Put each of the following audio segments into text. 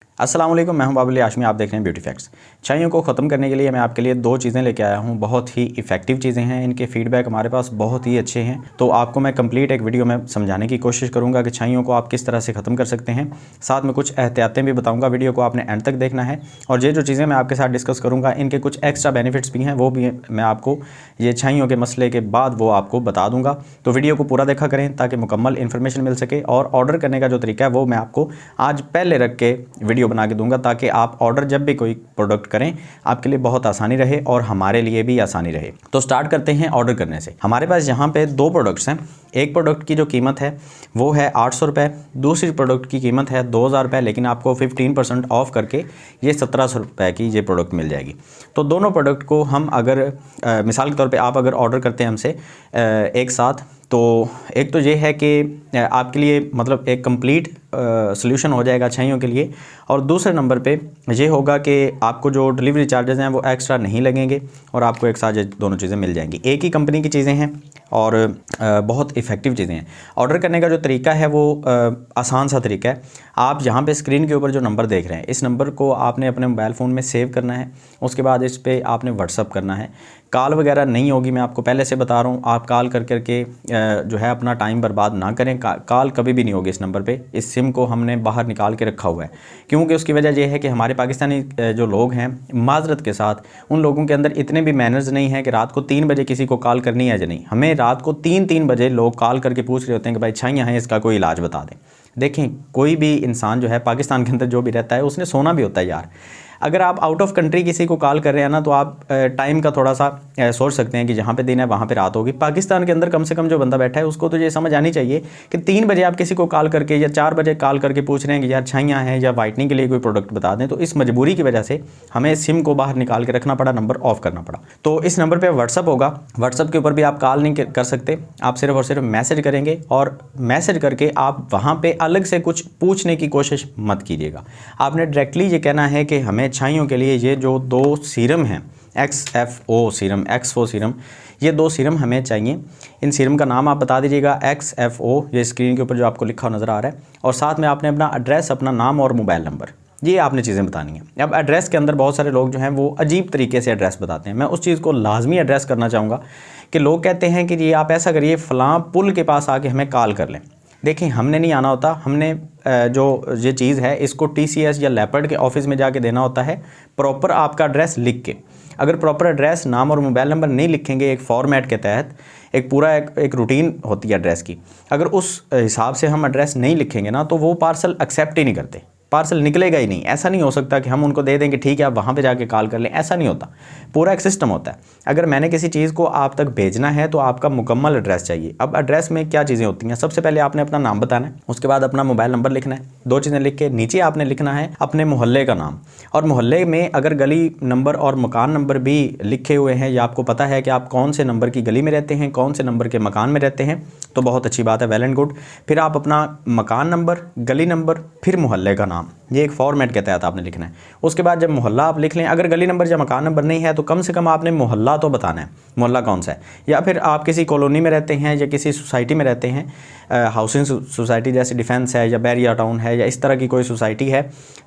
अस्सलाम वालेकुम, मैं हूं बाबुल आशमी। आप देख रहे हैं ब्यूटी फैक्ट्स। छाइयों को ख़त्म करने के लिए मैं आपके लिए दो चीज़ें लेके आया हूं, बहुत ही इफ़ेक्टिव चीज़ें हैं। इनके फीडबैक हमारे पास बहुत ही अच्छे हैं, तो आपको मैं कंप्लीट एक वीडियो में समझाने की कोशिश करूंगा कि छाइयों को आप किस तरह से ख़त्म कर सकते हैं। साथ में कुछ एहतियातें भी बताऊँगा। वीडियो को आपने एंड तक देखना है और ये जो चीज़ें मैं आपके साथ डिस्कस करूँगा इनके कुछ एक्स्ट्रा बेनिफिट्स भी हैं, वो भी मैं आपको ये छाइयों के मसले के बाद वो आपको बता दूँगा। तो वीडियो को पूरा देखा करें ताकि मुकम्मल इन्फॉर्मेशन मिल सके। और ऑर्डर करने का जो तरीका है वो मैं आपको आज पहले रख के वीडियो बना के दूँगा, ताकि आप ऑर्डर जब भी कोई प्रोडक्ट करें आपके लिए बहुत आसानी रहे और हमारे लिए भी आसानी रहे। तो स्टार्ट करते हैं ऑर्डर करने से। हमारे पास यहाँ पे दो प्रोडक्ट्स हैं। एक प्रोडक्ट की जो कीमत है वो है 800 रुपये, दूसरी प्रोडक्ट की कीमत है 2000 रुपये, लेकिन आपको 15% ऑफ करके ये 1700 रुपये की ये प्रोडक्ट मिल जाएगी। तो दोनों प्रोडक्ट को हम अगर मिसाल के तौर पे आप अगर ऑर्डर करते हैं हमसे एक साथ, तो एक तो ये है कि आपके लिए मतलब एक कंप्लीट सॉल्यूशन हो जाएगा छाइयों के लिए, और दूसरे नंबर पे ये होगा कि आपको जो डिलीवरी चार्जेस हैं वो एक्स्ट्रा नहीं लगेंगे और आपको एक साथ ये दोनों चीज़ें मिल जाएंगी। एक ही कंपनी की चीज़ें हैं और बहुत इफ़ेक्टिव चीज़ें हैं। ऑर्डर करने का जो तरीका है वो आसान सा तरीका है। आप यहाँ पे स्क्रीन के ऊपर जो नंबर देख रहे हैं, इस नंबर को आपने अपने मोबाइल फ़ोन में सेव करना है। उसके बाद इस पर आपने व्हाट्सअप करना है। कॉल वगैरह नहीं होगी, मैं आपको पहले से बता रहा हूँ। आप कॉल कर करके जो है अपना टाइम बर्बाद ना करें। कॉल कभी भी नहीं होगी इस नंबर पे। इस सिम को हमने बाहर निकाल के रखा हुआ है, क्योंकि उसकी वजह यह है कि हमारे पाकिस्तानी जो लोग हैं, माजरत के साथ, उन लोगों के अंदर इतने भी मैनर्स नहीं है कि रात को 3 बजे किसी को कॉल करनी है या नहीं। हमें रात को 3 बजे लोग कॉल करके पूछ रहे होते हैं कि भाई छाइयाँ हैं, इसका कोई इलाज बता दें। देखें, कोई भी इंसान जो है पाकिस्तान के अंदर जो भी रहता है उसने सोना भी होता है यार। अगर आप आउट ऑफ कंट्री किसी को कॉल कर रहे हैं ना, तो आप टाइम का थोड़ा सा सोच सकते हैं कि जहाँ पे दिन है वहाँ पे रात होगी। पाकिस्तान के अंदर कम से कम जो बंदा बैठा है उसको तो ये समझ आनी चाहिए कि 3 बजे आप किसी को कॉल करके या 4 बजे कॉल करके पूछ रहे हैं कि यार छाइयाँ हैं या वाइटनिंग के लिए कोई प्रोडक्ट बता दें। तो इस मजबूरी की वजह से हमें सिम को बाहर निकाल के रखना पड़ा, नंबर ऑफ करना पड़ा। तो इस नंबर पर व्हाट्सअप होगा। व्हाट्सअप के ऊपर भी आप कॉल नहीं कर सकते, आप सिर्फ और सिर्फ मैसेज करेंगे, और मैसेज करके आप वहाँ पर अलग से कुछ पूछने की कोशिश मत कीजिएगा। आपने डायरेक्टली ये कहना है कि हमें छाइयों के लिए ये जो 2 सीरम हैं, XFO सीरम, XFO सीरम, ये 2 सीरम हमें चाहिए। इन सीरम का नाम आप बता दीजिएगा, XFO, ये स्क्रीन के ऊपर जो आपको लिखा नज़र आ रहा है। और साथ में आपने अपना एड्रेस, अपना नाम और मोबाइल नंबर, ये आपने चीज़ें बतानी है। अब एड्रेस के अंदर बहुत सारे लोग जो हैं वो अजीब तरीके से एड्रेस बताते हैं। मैं उस चीज़ को लाजमी एड्रेस करना चाहूँगा कि लोग कहते हैं कि ये आप ऐसा करिए, फ़लाँ पुल के पास आके हमें कॉल कर लें। देखें, हमने नहीं आना होता। हमने जो ये चीज़ है इसको TCS या लेपर्ड के ऑफिस में जाके देना होता है, प्रॉपर आपका एड्रेस लिख के। अगर प्रॉपर एड्रेस, नाम और मोबाइल नंबर नहीं लिखेंगे एक फॉर्मेट के तहत, एक पूरा एक रूटीन होती है एड्रेस की, अगर उस हिसाब से हम एड्रेस नहीं लिखेंगे ना, तो वो पार्सल एक्सेप्ट ही नहीं करते, पार्सल निकलेगा ही नहीं। ऐसा नहीं हो सकता कि हम उनको दे दें कि ठीक है आप वहाँ पे जाके कॉल कर लें, ऐसा नहीं होता। पूरा एक सिस्टम होता है। अगर मैंने किसी चीज़ को आप तक भेजना है तो आपका मुकम्मल एड्रेस चाहिए। अब एड्रेस में क्या चीज़ें होती हैं, सबसे पहले आपने अपना नाम बताना है, उसके बाद अपना मोबाइल नंबर लिखना है। 2 चीज़ें लिख के नीचे आपने लिखना है अपने मोहल्ले का नाम, और मोहल्ले में अगर गली नंबर और मकान नंबर भी लिखे हुए हैं या आपको पता है कि आप कौन से नंबर की गली में रहते हैं, कौन से नंबर के मकान में रहते हैं, तो बहुत अच्छी बात है, वेल एंड गुड। फिर आप अपना मकान नंबर, गली नंबर, फिर मोहल्ले का नाम, ये एक फॉर्मेट के तहत आपने लिखना है। उसके बाद जब मोहल्ला आप लिख लें, अगर गली नंबर या मकान नंबर नहीं है तो कम से कम आपने मोहल्ला तो बताना है, मोहल्ला कौन सा है। या फिर आप किसी कॉलोनी में रहते हैं या किसी सोसाइटी में रहते हैं, हाउसिंग सोसाइटी जैसे डिफेंस है या बैरिया टाउन है या इस तरह की कोई सोसाइटी है,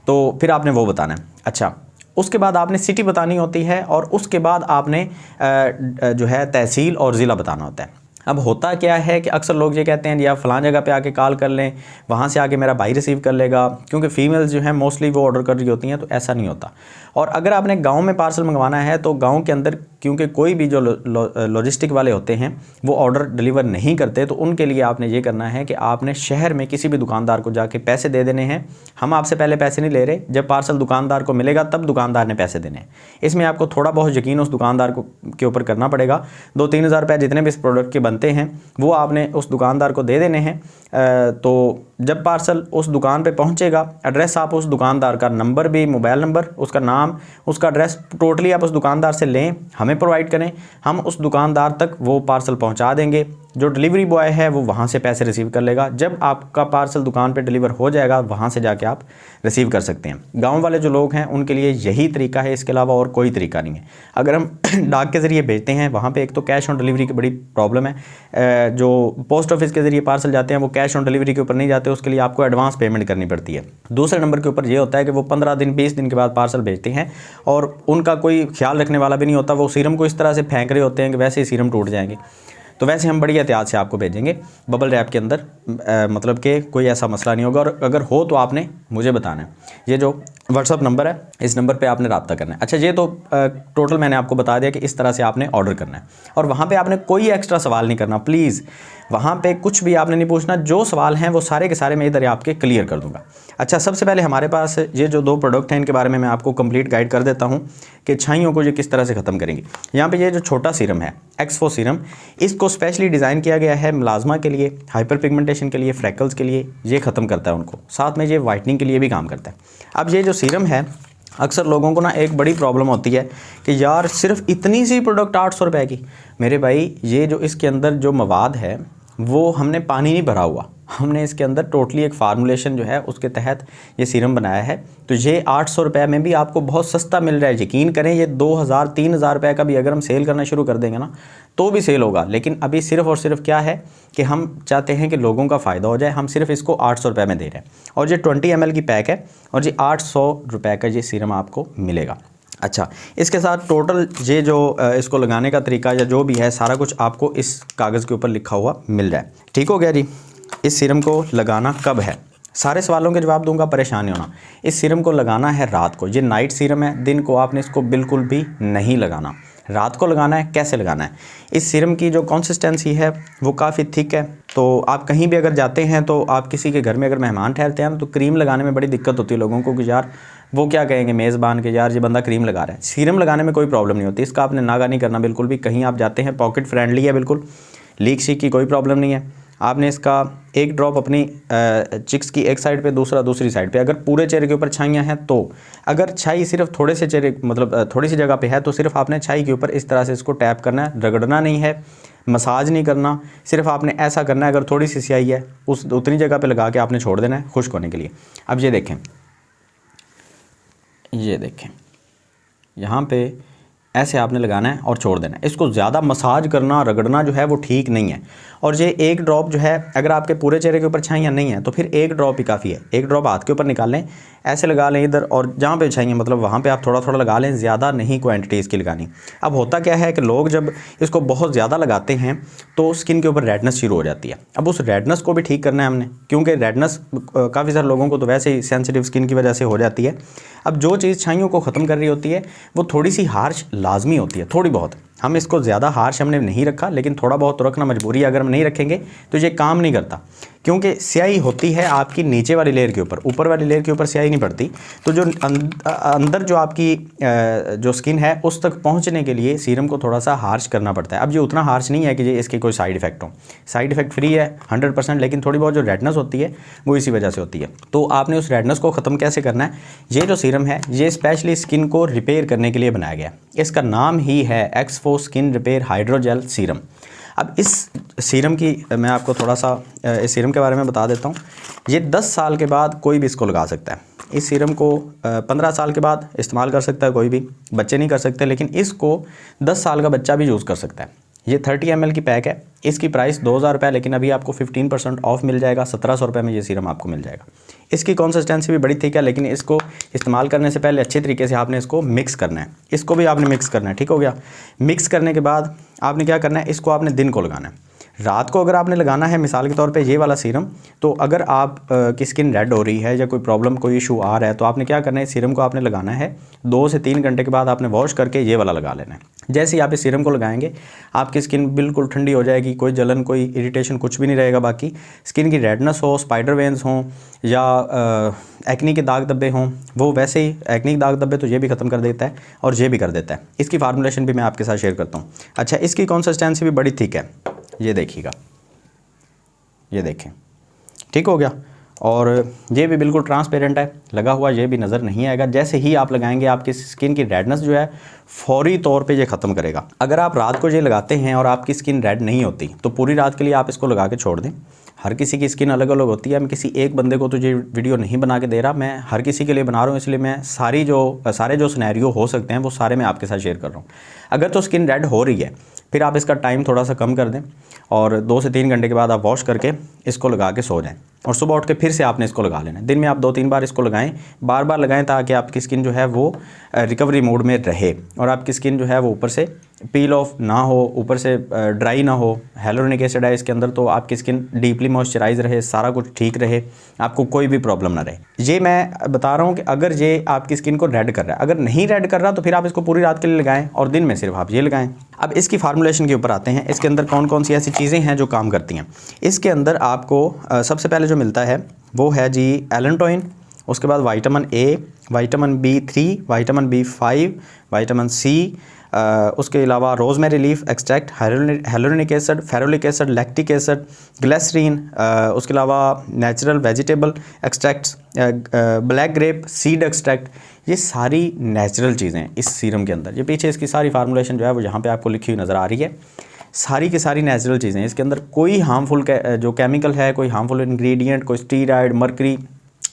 तो फिर आपने वो बताना है। अच्छा, उसके बाद आपने सिटी बतानी होती है, और उसके बाद आपने जो है तहसील और ज़िला बताना होता है। अब होता क्या है कि अक्सर लोग ये कहते हैं या फ़लाँ जगह पे आके कॉल कर लें, वहाँ से आके मेरा भाई रिसीव कर लेगा, क्योंकि फ़ीमेल्स जो हैं मोस्टली वो ऑर्डर कर रही होती हैं, तो ऐसा नहीं होता। और अगर आपने गांव में पार्सल मंगवाना है तो गांव के अंदर, क्योंकि कोई भी जो लॉजिस्टिक वाले होते हैं वो ऑर्डर डिलीवर नहीं करते, तो उनके लिए आपने ये करना है कि आपने शहर में किसी भी दुकानदार को जाके पैसे दे देने हैं। हम आपसे पहले पैसे नहीं ले रहे, जब पार्सल दुकानदार को मिलेगा तब दुकानदार ने पैसे देने हैं। इसमें आपको थोड़ा बहुत यकीन उस दुकानदार के ऊपर करना पड़ेगा। 2-3 हज़ार रुपये जितने भी इस प्रोडक्ट के बनते हैं वो आपने उस दुकानदार को दे देने हैं। तो जब पार्सल उस दुकान पे पहुंचेगा, एड्रेस आप उस दुकानदार का, नंबर भी, मोबाइल नंबर, उसका नाम, उसका एड्रेस टोटली आप उस दुकानदार से लें, हमें प्रोवाइड करें, हम उस दुकानदार तक वो पार्सल पहुंचा देंगे। जो डिलीवरी बॉय है वो वहाँ से पैसे रिसीव कर लेगा। जब आपका पार्सल दुकान पे डिलीवर हो जाएगा वहाँ से जाके आप रिसीव कर सकते हैं। गांव वाले जो लोग हैं उनके लिए यही तरीका है, इसके अलावा और कोई तरीका नहीं है। अगर हम डाक के ज़रिए भेजते हैं, वहाँ पे एक तो कैश ऑन डिलीवरी की बड़ी प्रॉब्लम है। जो पोस्ट ऑफिस के ज़रिए पार्सल जाते हैं वो कैश ऑन डिलीवरी के ऊपर नहीं जाते, उसके लिए आपको एडवांस पेमेंट करनी पड़ती है। दूसरे नंबर के ऊपर ये होता है कि वो 15 दिन 20 दिन के बाद पार्सल भेजते हैं और उनका कोई ख्याल रखने वाला भी नहीं होता। वो सीरम को इस तरह से फेंक रहे होते हैं कि वैसे ही सीरम टूट जाएंगे। तो वैसे हम बड़ी एहतियात से आपको भेजेंगे बबल रैप के अंदर, मतलब कि कोई ऐसा मसला नहीं होगा। और अगर हो तो आपने मुझे बताना है। ये जो व्हाट्सअप नंबर है, इस नंबर पे आपने रब्ता करना है। अच्छा, ये तो टोटल मैंने आपको बता दिया कि इस तरह से आपने ऑर्डर करना है और वहाँ पे आपने कोई एक्स्ट्रा सवाल नहीं करना। प्लीज़ वहाँ पे कुछ भी आपने नहीं पूछना। जो सवाल हैं वो सारे के सारे मैं इधर आपके क्लियर कर दूँगा। अच्छा, सबसे पहले हमारे पास ये जो 2 प्रोडक्ट हैं इनके बारे में मैं आपको कंप्लीट गाइड कर देता हूँ कि छाइयों को ये किस तरह से ख़त्म करेंगे। यहाँ पे ये जो छोटा सीरम है एक्सफो सीरम, इसको स्पेशली डिज़ाइन किया गया है मिलाजमा के लिए, हाइपर पिगमेंटेशन के लिए, फ्रैकल्स के लिए। ये ख़त्म करता है उनको, साथ में ये वाइटनिंग के लिए भी काम करता है। अब ये जो सीरम है, अक्सर लोगों को ना एक बड़ी प्रॉब्लम होती है कि यार सिर्फ इतनी सी प्रोडक्ट 800 रुपये की। मेरे भाई, ये जो इसके अंदर जो मवाद है वो हमने पानी नहीं भरा हुआ, हमने इसके अंदर टोटली एक फार्मूलेशन जो है उसके तहत ये सीरम बनाया है। तो ये 800 रुपये में भी आपको बहुत सस्ता मिल रहा है। यकीन करें, ये 2000-3000 रुपये का भी अगर हम सेल करना शुरू कर देंगे ना तो भी सेल होगा। लेकिन अभी सिर्फ और सिर्फ क्या है कि हम चाहते हैं कि लोगों का फ़ायदा हो जाए, हम सिर्फ इसको 800 रुपये में दे रहे हैं। और ये 20 ml की पैक है और ये 800 रुपये का ये सीरम आपको मिलेगा। अच्छा, इसके साथ टोटल ये जो इसको लगाने का तरीका या जो भी है सारा कुछ आपको इस कागज़ के ऊपर लिखा हुआ मिल रहा है। ठीक हो गया जी। इस सीरम को लगाना कब है, सारे सवालों के जवाब दूंगा, परेशान नहीं होना। इस सीरम को लगाना है रात को। ये नाइट सीरम है, दिन को आपने इसको बिल्कुल भी नहीं लगाना, रात को लगाना है। कैसे लगाना है? इस सीरम की जो कंसिस्टेंसी है वो काफ़ी थिक है। तो आप कहीं भी अगर जाते हैं तो आप किसी के घर में अगर मेहमान ठहरते हैं तो क्रीम लगाने में बड़ी दिक्कत होती है लोगों को कि यार वो क्या कहेंगे मेज़बान के, यार ये बंदा क्रीम लगा रहा है। सीरम लगाने में कोई प्रॉब्लम नहीं होती, इसका आपने नागा नहीं करना बिल्कुल भी। कहीं आप जाते हैं, पॉकेट फ्रेंडली है बिल्कुल, लीक शीक की कोई प्रॉब्लम नहीं है। आपने इसका एक ड्रॉप अपनी चिक्स की एक साइड पे, दूसरा दूसरी साइड पे। अगर पूरे चेहरे के ऊपर छाइयाँ हैं तो, अगर छाई सिर्फ थोड़े से चेहरे मतलब थोड़ी सी जगह पे है तो सिर्फ आपने छाई के ऊपर इस तरह से इसको टैप करना है, रगड़ना नहीं है, मसाज नहीं करना। सिर्फ आपने ऐसा करना है, अगर थोड़ी सी स्याही है उस उतनी जगह पे लगा के आपने छोड़ देना है खुश्क होने के लिए। अब ये देखें, ये देखें, यहाँ पे ऐसे आपने लगाना है और छोड़ देना है। इसको ज़्यादा मसाज करना, रगड़ना जो है वो ठीक नहीं है। और ये एक ड्रॉप जो है, अगर आपके पूरे चेहरे के ऊपर छाइयाँ नहीं हैं तो फिर एक ड्रॉप ही काफ़ी है। एक ड्रॉप हाथ के ऊपर निकाल लें, ऐसे लगा लें इधर, और जहाँ पे छाइयाँ मतलब वहाँ पे आप थोड़ा थोड़ा लगा लें, ज़्यादा नहीं क्वांटिटी इसकी लगानी। अब होता क्या है कि लोग जब इसको बहुत ज़्यादा लगाते हैं तो स्किन के ऊपर रेडनेस शुरू हो जाती है। अब उस रेडनेस को भी ठीक करना है हमने, क्योंकि रेडनेस काफ़ी सारे लोगों को तो वैसे ही सेंसिटिव स्किन की वजह से हो जाती है। अब जो चीज़ छाइयों को ख़त्म कर रही होती है वो थोड़ी सी हार्श लाजमी होती है, थोड़ी बहुत। हम इसको ज़्यादा हार्श हमने नहीं रखा, लेकिन थोड़ा बहुत तो रखना मजबूरी है। अगर हम नहीं रखेंगे तो ये काम नहीं करता, क्योंकि स्याही होती है आपकी नीचे वाली लेयर के ऊपर, ऊपर वाली लेयर के ऊपर स्याही नहीं पड़ती। तो जो अंदर जो आपकी जो स्किन है उस तक पहुंचने के लिए सीरम को थोड़ा सा हार्श करना पड़ता है। अब ये उतना हार्श नहीं है कि ये इसके कोई साइड इफेक्ट हो, साइड इफेक्ट फ्री है 100%, लेकिन थोड़ी बहुत जो रेडनेस होती है वो इसी वजह से होती है। तो आपने उस रेडनेस को ख़त्म कैसे करना है? ये जो सीरम है ये स्पेशली स्किन को रिपेयर करने के लिए बनाया गया। इसका नाम ही है एक्सफो स्किन रिपेयर हाइड्रोजेल सीरम। अब इस सीरम की मैं आपको थोड़ा सा इस सीरम के बारे में बता देता हूँ। ये 10 साल के बाद कोई भी इसको लगा सकता है। इस सीरम को 15 साल के बाद इस्तेमाल कर सकता है कोई भी, बच्चे नहीं कर सकते, लेकिन इसको 10 साल का बच्चा भी यूज़ कर सकता है। ये 30 ml की पैक है, इसकी प्राइस 2000 रुपये, लेकिन अभी आपको 15% ऑफ मिल जाएगा, 1700 रुपये में ये सीरम आपको मिल जाएगा। इसकी कंसिस्टेंसी भी बड़ी थिक है, लेकिन इसको इस्तेमाल करने से पहले अच्छे तरीके से आपने इसको मिक्स करना है। इसको भी आपने मिक्स करना है, ठीक हो गया। मिक्स करने के बाद आपने क्या करना है, इसको आपने दिन को लगाना है। रात को अगर आपने लगाना है, मिसाल के तौर पे ये वाला सीरम, तो अगर आप की स्किन रेड हो रही है या कोई प्रॉब्लम कोई इशू आ रहा है तो आपने क्या करना है, सीरम को आपने लगाना है 2 से 3 घंटे के बाद आपने वॉश करके ये वाला लगा लेना है। जैसे ही आप इस सीरम को लगाएंगे आपकी स्किन बिल्कुल ठंडी हो जाएगी, कोई जलन कोई इरिटेशन कुछ भी नहीं रहेगा। बाकी स्किन की रेडनेस हो, स्पाइडर वेन्स हों या एक्नी के दाग धब्बे हों, वो वैसे ही एक्नी के दाग धब्बे तो ये भी ख़त्म कर देता है और ये भी कर देता है। इसकी फार्मूलेशन भी मैं आपके साथ शेयर करता हूँ। अच्छा, इसकी कंसिस्टेंसी भी बड़ी थिक है, ये देखिएगा, ये देखें, ठीक हो गया। और ये भी बिल्कुल ट्रांसपेरेंट है, लगा हुआ ये भी नज़र नहीं आएगा। जैसे ही आप लगाएंगे आपकी स्किन की रेडनेस जो है फौरी तौर पे ये ख़त्म करेगा। अगर आप रात को ये लगाते हैं और आपकी स्किन रेड नहीं होती तो पूरी रात के लिए आप इसको लगा के छोड़ दें। हर किसी की स्किन अलग अलग होती है, मैं किसी एक बंदे को तो ये वीडियो नहीं बना के दे रहा, मैं हर किसी के लिए बना रहा हूँ, इसलिए मैं सारे जो सिनेरियो हो सकते हैं वो सारे मैं आपके साथ शेयर कर रहा हूँ। अगर तो स्किन रेड हो रही है फिर आप इसका टाइम थोड़ा सा कम कर दें और 2 से 3 घंटे के बाद आप वॉश करके इसको लगा के सो जाएं। और सुबह उठ के फिर से आपने इसको लगा लेना है। दिन में आप 2-3 बार इसको लगाएं, बार बार लगाएं ताकि आपकी स्किन जो है वो रिकवरी मोड में रहे और आपकी स्किन जो है वो ऊपर से पील ऑफ ना हो, ऊपर से ड्राई ना हो। hyaluronic एसिड है इसके अंदर, तो आपकी स्किन डीपली मॉइस्चराइज रहे, सारा कुछ ठीक रहे, आपको कोई भी प्रॉब्लम ना रहे। ये मैं बता रहा हूँ कि अगर ये आपकी स्किन को रेड कर रहा है, अगर नहीं रेड कर रहा तो फिर आप इसको पूरी रात के लिए लगाएं और दिन में सिर्फ आप ये लगाएं। अब इसकी फार्मूलेशन के ऊपर आते हैं, इसके अंदर कौन कौन सी ऐसी चीज़ें हैं जो काम करती हैं। इसके अंदर आपको सबसे पहले जो मिलता है वो है जी एलेंटोइन, उसके बाद vitamin A, vitamin B3, vitamin B5, vitamin C, उसके अलावा rosemary leaf extract, hyaluronic acid, ferulic acid, lactic acid, glycerin, उसके अलावा natural vegetable extracts, black grape seed extract. ये सारी नेचुरल चीज़ें इस सीरम के अंदर, ये पीछे इसकी सारी फार्मूलेशन जो है वो यहाँ पे आपको लिखी हुई नज़र आ रही है। सारी की सारी नेचुरल चीज़ें, इसके अंदर कोई हार्मफुल जो केमिकल है, कोई हार्मफुल इंग्रेडिएंट, कोई स्टीरॉयड, मर्करी,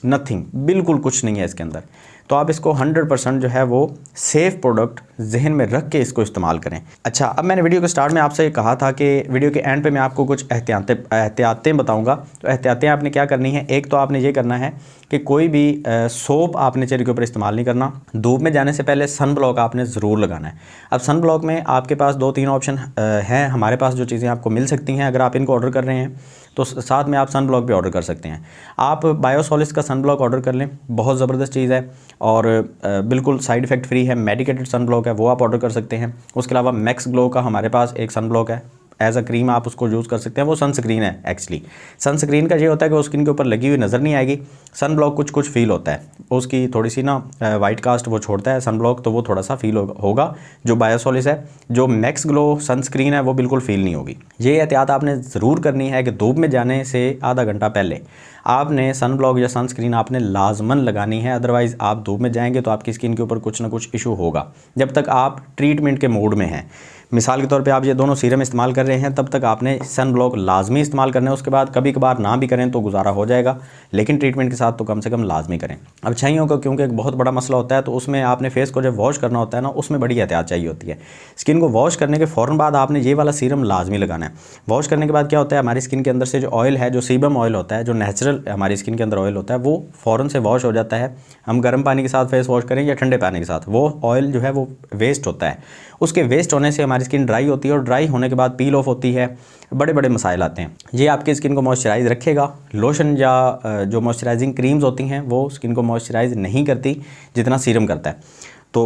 नथिंग, बिल्कुल कुछ नहीं है इसके अंदर। तो आप इसको 100% जो है वो सेफ़ प्रोडक्ट जहन में रख के इसको इस्तेमाल करें। अच्छा, अब मैंने वीडियो के स्टार्ट में आपसे कहा था कि वीडियो के एंड पे मैं आपको कुछ एहतियातें बताऊंगा। तो एहतियातें आपने क्या करनी है, एक तो आपने ये करना है कि कोई भी सोप आपने चेहरे के ऊपर इस्तेमाल नहीं करना। धूप में जाने से पहले सन ब्लॉक आपने ज़रूर लगाना है। अब सन ब्लॉक में आपके पास 2-3 ऑप्शन हैं हमारे पास, जो चीज़ें आपको मिल सकती हैं अगर आप इनको ऑर्डर कर रहे हैं तो साथ में आप सन ब्लॉक भी ऑर्डर कर सकते हैं। आप बायोसॉलिस का सन ब्लॉक ऑर्डर कर लें, बहुत ज़बरदस्त चीज़ है और बिल्कुल साइड इफ़ेक्ट फ्री है, मेडिकेटेड सन ब्लॉक है, वो आप ऑर्डर कर सकते हैं। उसके अलावा मैक्स ग्लो का हमारे पास एक सन ब्लॉक है, एज अ क्रीम आप उसको यूज़ कर सकते हैं। वो सनस्क्रीन है एक्चुअली। सनस्क्रीन का ये होता है कि वो स्किन के ऊपर लगी हुई नज़र नहीं आएगी। सन ब्लॉक कुछ फील होता है, उसकी थोड़ी सी ना वाइट कास्ट वो छोड़ता है सन ब्लॉक, तो वो थोड़ा सा फील होगा। जो बायोसॉलिस है, जो मैक्स ग्लो सनस्क्रीन है, वो बिल्कुल फील नहीं होगी। ये एहतियात आपने ज़रूर करनी है कि धूप में जाने से आधा घंटा पहले आपने सन ब्लॉक या सनस्क्रीन आपने लाजमन लगानी है। अदरवाइज़ आप धूप में जाएंगे तो आपकी स्किन के ऊपर कुछ ना कुछ इशू होगा जब तक आप ट्रीटमेंट के मोड में हैं। मिसाल के तौर पे आप ये दोनों सीरम इस्तेमाल कर रहे हैं, तब तक आपने सन ब्लॉक लाजमी इस्तेमाल करना है। उसके बाद कभी कभार ना भी करें तो गुजारा हो जाएगा, लेकिन ट्रीटमेंट के साथ तो कम से कम लाजमी करें। अब छाइयों का क्योंकि एक बहुत बड़ा मसला होता है, तो उसमें आपने फेस को जब वॉश करना होता है ना, उसमें बड़ी एहतियात चाहिए होती है। स्किन को वॉश करने के फ़ौरन बाद आपने ये वाला सीरम लाजमी लगाना है। वॉश करने के बाद क्या होता है, हमारी स्किन के अंदर से जो ऑयल है, जो सीबम ऑयल होता है, जो नेचुरल हमारी स्किन के अंदर ऑयल होता है, वो फ़ौरन से वॉश हो जाता है। हम गर्म पानी के साथ फेस वॉश करें या ठंडे पानी के साथ, वो ऑयल जो है वो वेस्ट होता है। उसके वेस्ट होने से हमारी स्किन ड्राई होती है और ड्राई होने के बाद पील ऑफ होती है, बड़े बड़े मसाइल आते हैं। ये आपकी स्किन को मॉइस्चराइज रखेगा। लोशन या जो मॉइस्चराइजिंग क्रीम्स होती हैं वो स्किन को मॉइस्चराइज नहीं करती जितना सीरम करता है। तो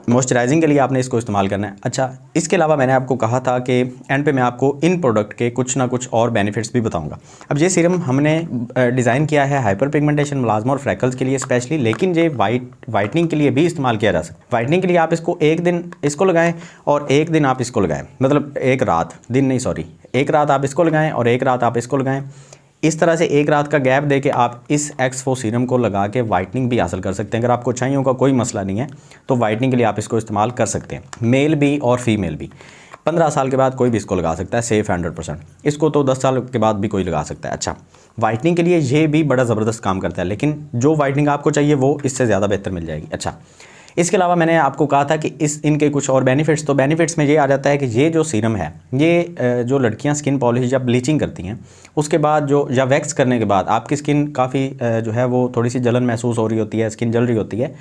मॉइस्चराइजिंग के लिए आपने इसको इस्तेमाल करना है। अच्छा, इसके अलावा मैंने आपको कहा था कि एंड पे मैं आपको इन प्रोडक्ट के कुछ ना कुछ और बेनिफिट्स भी बताऊंगा। अब ये सीरम हमने डिज़ाइन किया है हाइपर पिगमेंटेशन, मेलास्मा और फ्रैकल्स के लिए स्पेशली, लेकिन ये वाइटनिंग के लिए भी इस्तेमाल किया जा सकता है। वाइटनिंग के लिए आप इसको एक दिन इसको लगाएं और एक दिन आप इसको लगाएं, मतलब एक रात, दिन नहीं सॉरी, एक रात आप इसको लगाएं और एक रात आप इसको लगाएं। इस तरह से एक रात का गैप दे के आप इस एक्सफो सीरम को लगा के वाइटनिंग भी हासिल कर सकते हैं। अगर आपको छाइयों का कोई मसला नहीं है तो वाइटनिंग के लिए आप इसको इस्तेमाल कर सकते हैं, मेल भी और फीमेल भी। 15 साल के बाद कोई भी इसको लगा सकता है, सेफ़ 100%। इसको तो 10 साल के बाद भी कोई लगा सकता है। अच्छा, वाइटनिंग के लिए ये भी बड़ा ज़बरदस्त काम करता है, लेकिन जो वाइटनिंग आपको चाहिए वो इससे ज़्यादा बेहतर मिल जाएगी। अच्छा, इसके अलावा मैंने आपको कहा था कि इनके कुछ और बेनिफिट्स, तो बेनिफिट्स में ये आ जाता है कि ये जो सीरम है, ये जो लड़कियां स्किन पॉलिश या ब्लीचिंग करती हैं उसके बाद जो या वैक्स करने के बाद आपकी स्किन काफ़ी जो है वो थोड़ी सी जलन महसूस हो रही होती है, स्किन जल रही होती है,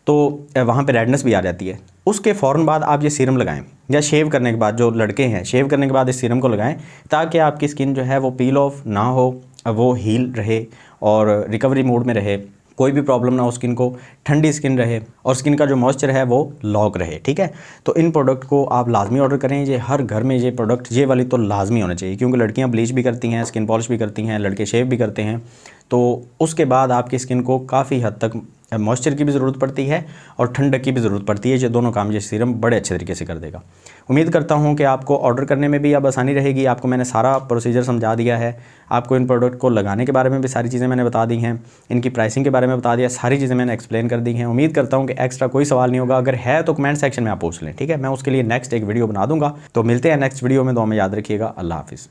तो वहाँ पे रेडनेस भी आ जाती है। उसके फ़ौरन बाद आप ये सीरम लगाएं, या शेव करने के बाद, जो लड़के हैं शेव करने के बाद इस सीरम को लगाएं, ताकि आपकी स्किन जो है वो पील ऑफ ना हो, वो हील रहे और रिकवरी मोड में रहे, कोई भी प्रॉब्लम ना हो स्किन को, ठंडी स्किन रहे और स्किन का जो मॉइस्चर है वो लॉक रहे। ठीक है, तो इन प्रोडक्ट को आप लाजमी ऑर्डर करें। ये हर घर में ये प्रोडक्ट, ये वाली तो लाजमी होना चाहिए, क्योंकि लड़कियां ब्लीच भी करती हैं, स्किन पॉलिश भी करती हैं, लड़के शेव भी करते हैं, तो उसके बाद आपकी स्किन को काफ़ी हद तक मॉइस्चर की भी ज़रूरत पड़ती है और ठंडक की भी ज़रूरत पड़ती है। ये दोनों काम ये सीरम बड़े अच्छे तरीके से कर देगा। उम्मीद करता हूँ कि आपको ऑर्डर करने में भी अब आसानी रहेगी। आपको मैंने सारा प्रोसीजर समझा दिया है, आपको इन प्रोडक्ट को लगाने के बारे में भी सारी चीज़ें मैंने बता दी हैं, इनकी प्राइसिंग के बारे में बता दिया, सारी चीज़ें मैंने एक्सप्लेन कर दी हैं। उम्मीद करता हूँ कि एक्स्ट्रा कोई सवाल नहीं होगा, अगर है तो कमेंट सेक्शन में आप पूछ लें। ठीक है, मैं उसके लिए नेक्स्ट एक वीडियो बना दूँगा। तो मिलते हैं नेक्स्ट वीडियो में, दुआ में याद रखिएगा। अल्लाह हाफिज़।